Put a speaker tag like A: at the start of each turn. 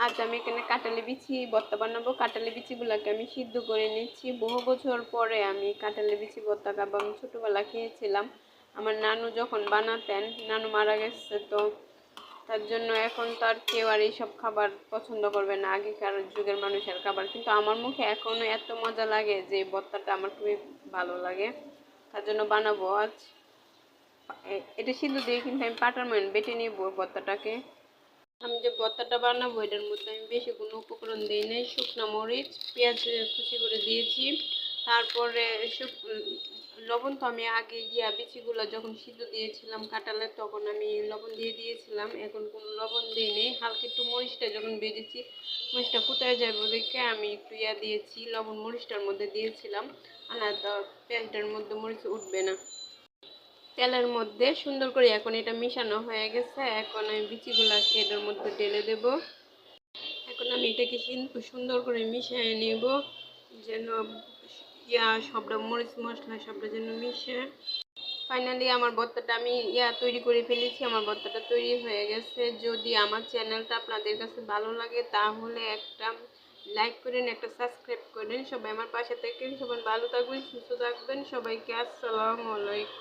A: আজ আমি এখানে কাঁঠালি বিচি ভর্তা বানাবো। কাঁঠালি বিচিগুলোকে আমি সিদ্ধ করে নিচ্ছি। বহু বছর পরে আমি কাঁঠালি বিচি ভর্তা খাবো। আমি ছোটোবেলা খেয়েছিলাম, আমার নানু যখন বানাতেন। নানু মারা গেছে, তো তার জন্য এখন তো আর কেউ আর এইসব খাবার পছন্দ করবে না, আগেকার যুগের মানুষের খাবার। কিন্তু আমার মুখে এখনও এত মজা লাগে যে ভর্তাটা আমার খুবই ভালো লাগে। তার জন্য বানাবো আজ। এটা সিদ্ধ দিয়ে কিন্তু আমি পাটার মধ্যে বেটে নিব ভর্তাটাকে। আমি যে ভর্তাটা বানাবো এটার মধ্যে আমি বেশি কোনো উপকরণ দিই নাই। শুকনো মরিচ, পেঁয়াজ কুচি করে দিয়েছি। তারপরে লবণ তো আমি আগে বিচিগুলো যখন সিদ্ধ দিয়েছিলাম কাঁঠালে, তখন আমি লবণ দিয়ে দিয়েছিলাম। এখন কোনো লবণ দিই নেই। হালকা একটু মরিচটা যখন বেজেছি, মরিচটা কোথায় যাবে ওদিকে আমি একটু দিয়েছি, লবণ মরিচটার মধ্যে দিয়েছিলাম। আর না তো পেঁয়াজটার মধ্যে মরিচ উঠবে না। তেলের মধ্যে সুন্দর করে এখন এটা মিশানো হয়ে গেছে। এখন আমি বিচিগুলাকে এটার মধ্যে ঢেলে দেব। এখন আমি এটাকে সুন্দর করে মিশিয়ে নেব, যেন সবটা মরিচ মশলা সবটা যেন মিশে। ফাইনালি আমার ভর্তাটা আমি তৈরি করে ফেলেছি। আমার ভর্তাটা তৈরি হয়ে গেছে। যদি আমার চ্যানেলটা আপনাদের কাছে ভালো লাগে তাহলে একটা লাইক করেন, একটা সাবস্ক্রাইব করেন। সবাই আমার পাশে থাকেন। সবাই ভালো থাকবেন, সুস্থ থাকবেন। সবাইকে আসসালামু আলাইকুম।